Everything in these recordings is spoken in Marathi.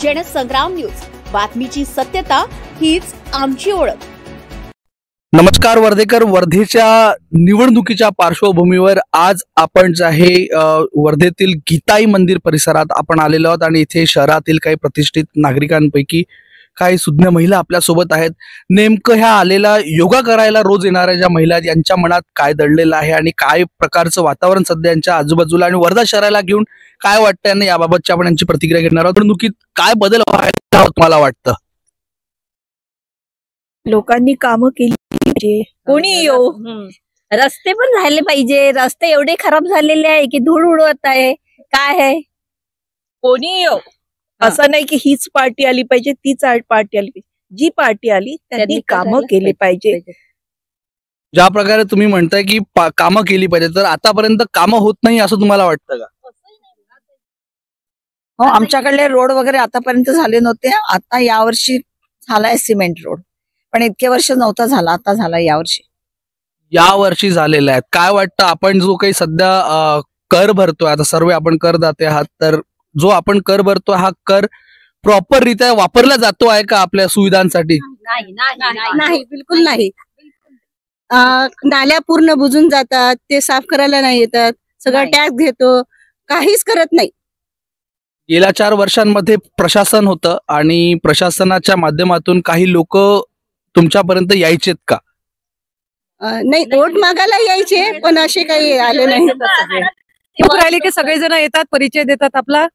जनसंग्राम न्यूज, बातमीची सत्यता हीच आमची ओळख। नमस्कार वर्धेकर, वर्धेच्या निवडणुकीच्या पार्श्वभूमीवर आज आपण जे आहे वर्धेतील गीताई मंदिर परिसरात आपण आलेलो आहोत आणि इथे शहरातील काही प्रतिष्ठित नागरिकांपैकी काही सुज्ञ महिला आपल्या सोबत आहेत। नेमकं ह्या आलेला योगा करायला रोज येणाऱ्या ज्या महिला आहेत यांच्या मनात काय दडलेलं आहे आणि काय प्रकारचं वातावरण सध्या यांच्या आजूबाजूला आणि वर्धा शहराला घेऊन काय वाटतं आणि याबाबतची आपण यांची प्रतिक्रिया घेणार आहोत। निवडणुकीत काय बदल व्हायला तुम्हाला वाटतं? लोकांनी कामं केली पाहिजे, कोणी येऊ, रस्ते पण झाले पाहिजे। रस्ते एवढे खराब झालेले आहे की धूळ उडवत आहे। काय आहे, कोणी येऊ, असं नाही की हीच पार्टी आली पाहिजे तीच पार्टी आली पाहिजे। जी पार्टी आली त्यांनी कामं केली पाहिजे। ज्या प्रकारे तुम्ही म्हणताय की कामं केली पाहिजे, तर आतापर्यंत कामं होत नाही असं तुम्हाला वाटतं का? हो, आमच्याकडले रोड वगैरे आतापर्यंत झाले नव्हते। आता यावर्षी झालाय सिमेंट रोड, पण इतके वर्ष नव्हता झाला, आता झाला यावर्षी झालेला आहे। काय वाटतं, आपण जो काही सध्या कर भरतोय, आता सर्व आपण करदाते आहात, तर जो आपण कर भरतो हा कर प्रॉपर रित्या वापरला जातो आहे का आपल्या सुविधांसाठी? नाही, बिलकुल नाही। नाल्या पूर्ण बुजून जातात, ते साफ करायला नाही येतात, सगळं टॅक्स घेतो, काहीच करत नाही। गेल्या 4 वर्षांमध्ये प्रशासन होतं आणि प्रशासनाच्या माध्यमातून काही लोक तुमच्यापर्यंत यायचेत का? नाही, वोट मागायला यायचे, पण असे काही आले नाही। राहिले की सगळेजण येतात, परिचय देतात आपला,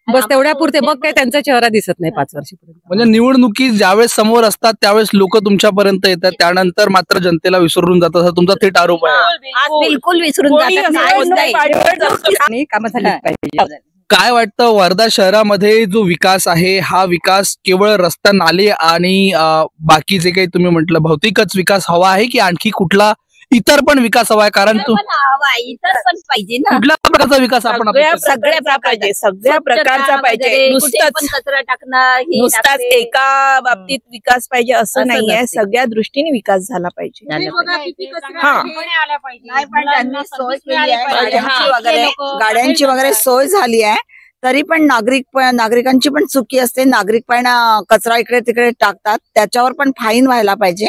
बस तेवढ्या पुरते, मग काही त्यांचा चेहरा दिसत नाही 5 वर्षापर्यंत। म्हणजे निवडणुकी ज्यावेळेस समोर असतात त्यावेळेस लोक तुमच्यापर्यंत येतात, त्यानंतर मात्र जनतेला विसरून जातात, असा तुमचा थेट आरोप आहे। आज बिलकुल विसरून जातात। काय वाटतं, वर्धा शहरामध्ये जो विकास आहे हा विकास केवळ रस्ता, नाले आणि बाकी जे काही तुम्ही म्हटलं भौतिकच विकास हवा आहे की आणखी कुठला इतर पण विकास हवा आहे? कारण इतर पण पाहिजे ना, कुठल्या प्रकारचा विकास आपण सगळ्या प्रकारचा पाहिजे। कचरा टाकणं, नुसताच एका बाबतीत विकास पाहिजे असं नाहीये, सगळ्या दृष्टीने विकास झाला पाहिजे। गाड्यांची वगैरे सोय झाली आहे, तरी पण नागरिकांची पण चुकी असते। नागरिक पण कचरा इकडे तिकडे टाकतात, त्याच्यावर पण फाईन व्हायला पाहिजे,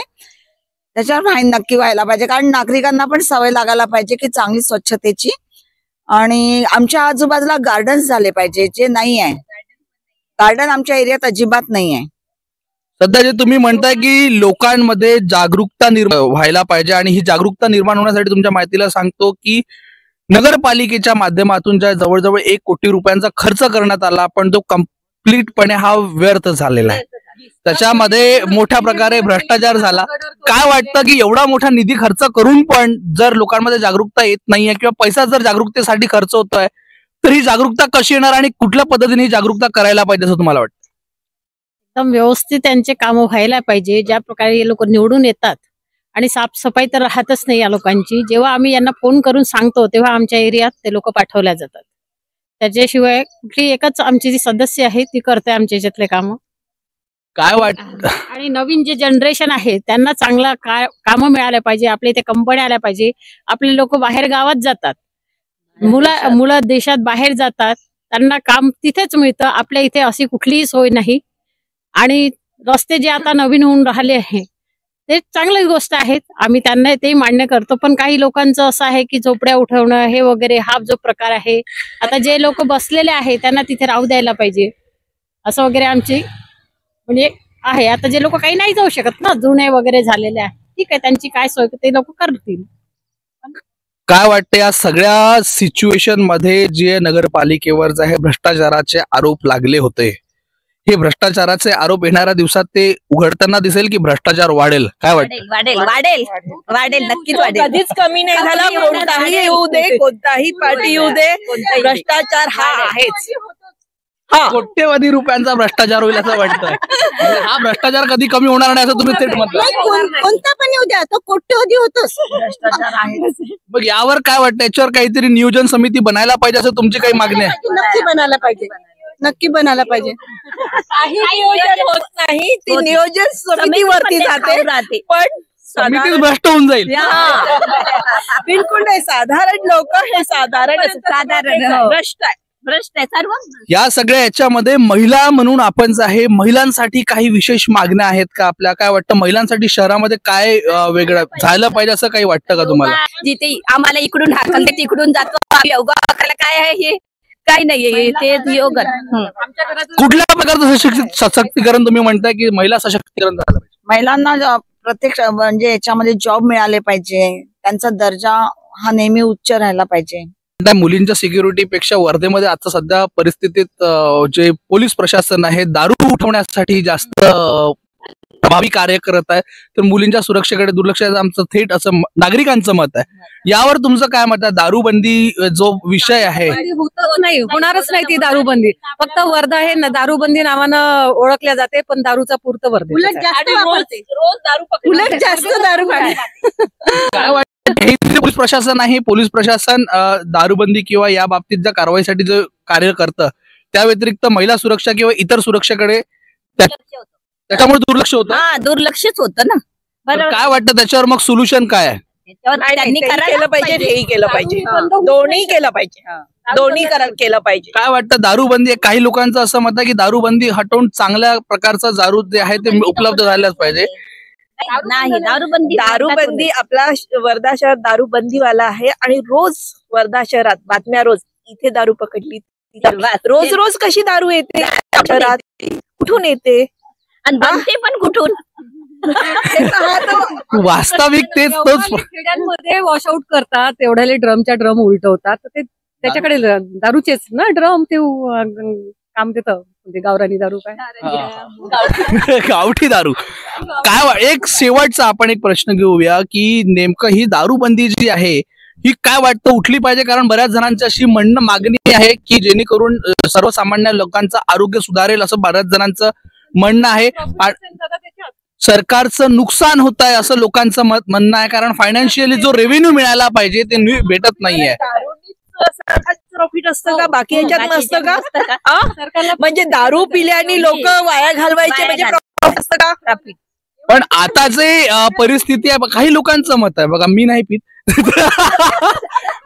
त्याच्यावर फाईन नक्की व्हायला पाहिजे। कारण नागरिकांना पण सवय लागायला पाहिजे की चांगली स्वच्छतेची। आणि आमच्या आजूबाजूला गार्डन्स झाले पाहिजे, जे नाही आहे गार्डन आमच्या एरियात अजिबात नाही आहे। सध्या जे तुम्ही म्हणताय की लोकांमध्ये जागरूकता व्हायला पाहिजे, आणि ही जागरूकता निर्माण होण्यासाठी तुमच्या माहितीला सांगतो की नगरपालिकेच्या माध्यमातून ज्या जवळजवळ 1 कोटी रुपयांचा खर्च करण्यात आला, पण तो कम्प्लीटपणे हा व्यर्थ झालेला आहे। त्याच्यामध्ये मोठ्या प्रकारे भ्रष्टाचार झाला। काय वाटतं की एवढा मोठा निधी खर्च करून पण जर लोकांमध्ये जागरूकता येत नाहीये किंवा पैसा जर जागरूकतेसाठी खर्च होतोय, तर ही जागरूकता कशी येणार आणि कुठल्या पद्धतीने ही जागरूकता करायला पाहिजे असं तुम्हाला वाटतं? एकदम व्यवस्थित त्यांचे काम व्हायला पाहिजे। ज्या प्रकारे हे लोक निवडून येतात आणि साफसफाई तर राहतच नाही या लोकांची। जेव्हा आम्ही यांना फोन करून सांगतो तेव्हा आमच्या एरियात ते लोक पाठवल्या जातात, त्याच्याशिवाय कुठली एकच आमची जी सदस्य आहे ती करते आमच्या याच्यातले काम। काय वाटतं, आणि नवीन जे जनरेशन आहे त्यांना चांगला काम मिळालं पाहिजे, आपल्या इथे कंपन्या आल्या पाहिजे। आपले लोक बाहेर गावात जातात, मुलं देशात बाहेर जातात, त्यांना काम तिथेच मिळतं, आपल्या इथे अशी कुठलीही सोय नाही। आणि रस्ते जे आता नवीन होऊन राहिले आहे ते चांगली गोष्ट आहेत, आम्ही त्यांना ते मान्य करतो। पण काही लोकांचं असं आहे की झोपड्या उठवणं हे वगैरे हा जो प्रकार आहे, आता जे लोक बसलेले आहे त्यांना तिथे राहू द्यायला पाहिजे असं वगैरे आमची म्हणजे आहे। आता जे लोक काही नाही जाऊ शकत ना, जुने वगैरे झालेले आहे, ठीक आहे, त्यांची काय सोय ते लोक करतील। काय वाटतं या सगळ्या सिच्युएशन मध्ये जे नगरपालिकेवर जे भ्रष्टाचाराचे आरोप लागले होते, हे भ्रष्टाचाराचे आरोप येणाऱ्या दिवसात ते उघडताना दिसेल की भ्रष्टाचार वाढेल? काय वाटतं? वाढेल, नक्कीच वाढेल, कधीच कमी नाही झाला। कोणताही येऊ दे, कोणताही पार्टी येऊ दे, भ्रष्टाचार हा आहेच। कोट्यवधी रुपयांचा भ्रष्टाचार होईल असं वाटतं। हा भ्रष्टाचार कधी कमी होणार नाही असं तुम्ही थेट म्हणता? कोणता पण येऊ द्या, तो कोट्यवधी होतोच, भ्रष्टाचार आहे। मग यावर काय वाटतं, याच्यावर काहीतरी नियोजन समिती बनायला पाहिजे असं तुमची काही मागणी आहे? नक्की बनायला पाहिजे, नक्की बनायला पाहिजे। काही नियोजन होत नाही, ती नियोजन समितीवरती जाते, पण समितीच भ्रष्ट होऊन जाईल। बिलकुल नाही, साधारण लोक हे साधारण भ्रष्ट आहे। भ्रष्ट आहे सर्व. या सगळ्या याच्यामध्ये महिला म्हणून आपण जे आहे महिलांसाठी काही विशेष मागण्या आहेत का आपल्या? काय वाटतं महिलांसाठी शहरामध्ये काय वेगळं झालं पाहिजे असं काही वाटतं का तुम्हाला? जिथे आम्हाला इकडून हाकलते तिकडून जातो योगा करायला काय आहे हे काही नाहीये ते योगा. कुठल्या प्रकारचं सशक्तीकरण तुम्ही म्हणताय की महिला सशक्तीकरण झालं पाहिजे? महिलांना प्रत्येक म्हणजे याच्यामध्ये जॉब मिळाले पाहिजे, त्यांचा दर्जा हा नेहमी उच्च राहायला पाहिजे. त्या मुलींच्या सिक्युरिटी पेक्षा वर्धेमध्ये आता सध्या परिस्थितीत जे पोलीस प्रशासन आहे दारू उठवण्यासाठी जास्त प्रभावी कार्य करत आहे, तर मुलींच्या सुरक्षेकडे दुर्लक्ष आमचं थेट असं नागरिकांचं मत आहे. यावर तुमचं काय मत आहे? दारूबंदी जो विषय आहे होतच नाही, होणारच नाही ती दारूबंदी. फक्त वर्धा हे दारूबंदी नावानं ओळखल्या जाते, पण दारूचा पुरतं वर्धे उलट जास्त वापरते. उलट जास्त दारू काढते. काय वाटतं हे जे पोलीस प्रशासन आहे, पोलीस प्रशासन दारूबंदी किंवा या बाबतीत ज्या कारवाईसाठी जे कार्य करतं त्या व्यतिरिक्त महिला सुरक्षा किंवा इतर सुरक्षेकडे त्याच्यामुळे दुर्लक्ष होतं. हा दुर्लक्षच होतं ना. तर काय वाटतं त्याच्यावर मग सोल्युशन काय आहे? त्यांनी केलं पाहिजे, हेही केलं पाहिजे, दोन्ही केलं पाहिजे, दोन्ही केलं पाहिजे. काय वाटतं दारूबंदी? काही लोकांचं असं मत आहे की दारूबंदी हटवून चांगल्या प्रकारचं दारू जे आहे ते उपलब्ध झाल्याच पाहिजे. नाही दारूबंदी आपला वर्धा शहर दारूबंदीवाला आहे आणि रोज वर्धा शहरात बातम्या रोज इथे दारू पकडली, रोज रोज कशी दारू येते शहरात, कुठून येते आणि बनते पण कुठून. वास्तविक तेच तोच खेड्यांमध्ये वॉशआउट करतात, तेवढ्याले ड्रमच्या ड्रम उलटवतात, तर ते त्याच्याकडे दारूचेच ना ड्रम ते काम देतं, म्हणजे गावरानी दारू काय गावठी दारू. काय एक शेवटचा आपण एक प्रश्न घेऊया की नेमकं ही दारूबंदी जी आहे ही काय वाटतं उठली पाहिजे? कारण बऱ्याच जणांची अशी मागणी आहे की जेणेकरून सर्वसामान्य लोकांचं आरोग्य सुधारेल असं बऱ्याच जणांचं म्हणणं आहे. सरकारचं नुकसान होत आहे असं लोकांचं म्हणणं आहे, कारण फायनान्शियली जो रेव्हेन्यू मिळायला पाहिजे ते भेटत नाहीये. प्रॉफिट असतं का बाकी याच्यात नसतं का? म्हणजे दारू पिल्याने लोक वाया घालवायचे म्हणजे प्रॉफिट असतं का? पण आता जे परिस्थिती आहे, काही लोकांचं मत आहे बघा, मी नाही पित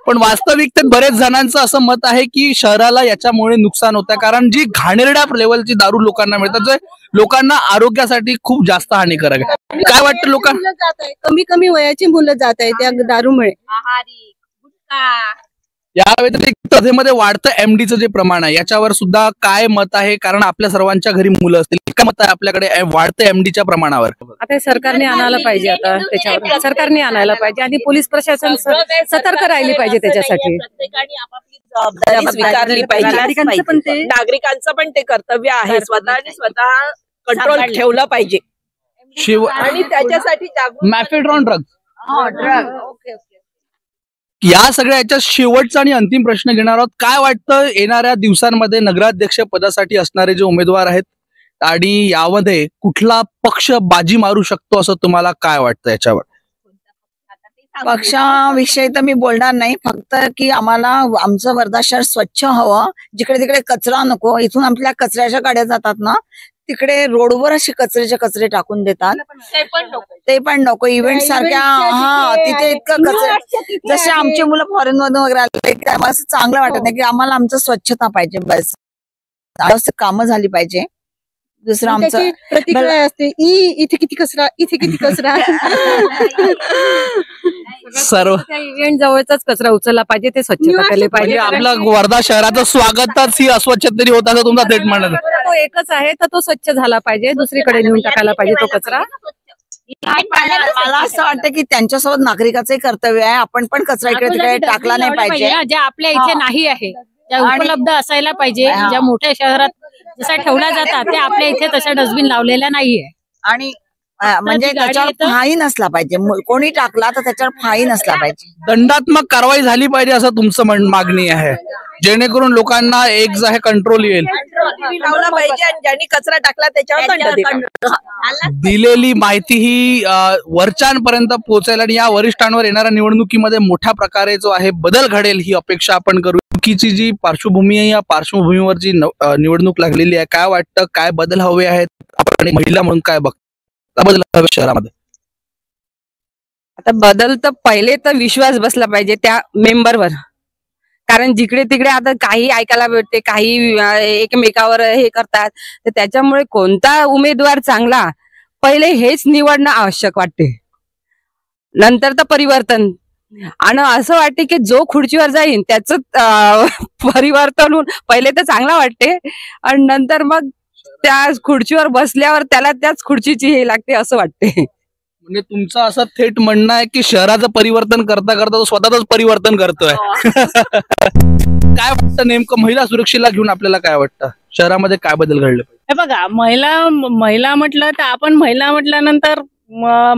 पण वास्तविकतेत बरेच जणांचं असं मत आहे की शहराला याच्यामुळे नुकसान होतं, कारण जी घाणेरड्या लेवलची दारू लोकांना मिळतात जे लोकांना आरोग्यासाठी खूप जास्त हानिकारक आहे. काय वाटतं लोकांना? कमी कमी वयाची मुलं जात आहे त्या दारूमुळे. या व्यतिरिक्त मध्ये वाढतं एमडीचं जे प्रमाण आहे याच्यावर सुद्धा काय मत आहे? कारण आपल्या सर्वांच्या घरी मुलं असतील, काय मत आहे आपल्याकडे वाढतं एमडीच्या प्रमाणावर? आता सरकारने आणायला पाहिजे, आता त्याच्यावर सरकारने आणायला पाहिजे आणि पोलीस प्रशासन सतर्क राहिली पाहिजे त्याच्यासाठी. जबाबदारी स्वीकारली पाहिजे. नागरिकांचं पण ते कर्तव्य आहे, स्वतः कंट्रोल ठेवलं पाहिजे आणि त्याच्यासाठी मॅफेड्रॉन ड्रग्ज. या सगळ्या याच्या शेवटचा आणि अंतिम प्रश्न घेणार आहोत. काय वाटतं येणाऱ्या दिवसांमध्ये नगराध्यक्ष पदासाठी असणारे जे उमेदवार आहेत आणि यामध्ये कुठला पक्ष बाजी मारू शकतो असं तुम्हाला काय वाटतं याच्यावर? पक्षाविषयी तर मी बोलणार नाही, फक्त की आम्हाला आमचं वर्धा शहर स्वच्छ हवं, जिकडे तिकडे कचरा नको. इथून आपल्या कचऱ्याच्या गाड्या जातात ना, तिकडे रोडवर असे कचरे टाकून देतात, ते पण नको. इव्हेंट सारख्या तिथे इतकं कचरा, जसे आमची मुलं फॉरेन मधून वगैरे आले, आम्हाला असं चांगलं वाटत नाही की आम्हाला आमचं स्वच्छता पाहिजे, बस कामं झाली पाहिजे. दुसरं आमचं प्रतिक्रिया असते, इथे किती कचरा, इथे किती कचरा. सर्व इव्हेंट जवळचाच कचरा उचलला पाहिजे, ते स्वच्छता केले पाहिजे. आपलं वर्धा शहराचं स्वागतच ही अस्वच्छतेने होत असं तुमचा थेट म्हणणं. तो एकच आहे, तर तो स्वच्छ झाला पाहिजे, दुसरीकडे नेऊन टाकायला पाहिजे तो कचरा. मला असं वाटतं की त्यांच्यासोबत नागरिकाचंही कर्तव्य आहे, आपण पण कचरा इकडे तिकडे टाकला नाही पाहिजे. ज्या आपल्या इथे नाही आहे त्या उपलब्ध असायला पाहिजे. ज्या मोठ्या शहरात जसा ठेवल्या जातात ते आपल्या इथे तशा डस्टबिन लावलेल्या नाहीये. आणि म्हणजे त्याच्यावर फाईन असला पाहिजे, कोणी टाकला तर त्याच्यावर फाईन असला पाहिजे, दंडात्मक कारवाई झाली पाहिजे असं तुमचं मागणी आहे, जेणेकरून लोकांना एक जे आहे कंट्रोल येईल. लावला पाहिजे आणि ज्यांनी कचरा टाकला त्याच्यावर दंड दिलेली माहिती ही वरच्यांपर्यंत पोहोचेल आणि या वरिष्ठांवर येणाऱ्या निवडणुकीमध्ये मोठ्या प्रकारे जो आहे बदल घडेल ही अपेक्षा आपण करू. चुकीची जी पार्श्वभूमी आहे या पार्श्वभूमीवर जी निवडणूक लागलेली आहे, काय वाटतं काय बदल हवे आहेत? आपण महिला म्हणून काय बघतो बदल हवे शहरामध्ये? आता बदल तर पहिले तर विश्वास बसला पाहिजे त्या मेंबरवर, कारण जिकडे तिकडे आता काही ऐकायला भेटते, काही एकमेकावर हे करतात. तर त्याच्यामुळे कोणता उमेदवार चांगला पहिले हेच निवडणं आवश्यक वाटते, नंतर तर परिवर्तन. आणि असं वाटते की जो खुर्चीवर जाईन त्याचं परिवर्तन होऊन पहिले तर चांगला वाटते आणि नंतर मग त्या खुर्चीवर बसल्यावर त्याला त्याच खुर्चीची हे लागते असं वाटते. म्हणजे तुमचं असं थेट म्हणणं आहे की शहराचं परिवर्तन करता करता तो स्वतःच परिवर्तन करतोय. काय वाटतं नेमकं महिला सुरक्षेला घेऊन आपल्याला काय वाटतं, शहरामध्ये काय बदल घडले? हे बघा, महिला म्हटलं तर आपण महिला म्हटल्यानंतर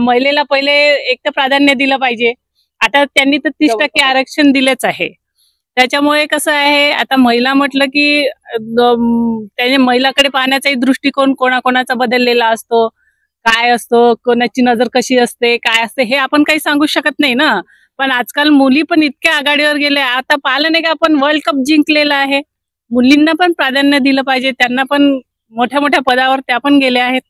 महिलेला पहिले एक तर प्राधान्य दिलं पाहिजे. आता त्यांनी तर 30% आरक्षण दिलेच आहे. त्याच्यामुळे कसं आहे, आता महिला म्हटलं की त्याने महिलाकडे पाहण्याचाही दृष्टिकोन कोणाकोणाचा बदललेला असतो, काय असतो, कोणाची नजर कशी असते, काय असते हे आपण काही सांगू शकत नाही ना. पण आजकाल मुली पण इतक्या आघाडीवर गेल्या. आता पाहिलं नाही का आपण वर्ल्ड कप जिंकलेला आहे. मुलींना पण प्राधान्य दिलं पाहिजे, त्यांना पण मोठ्या मोठ्या पदावर त्या पण गेल्या आहेत.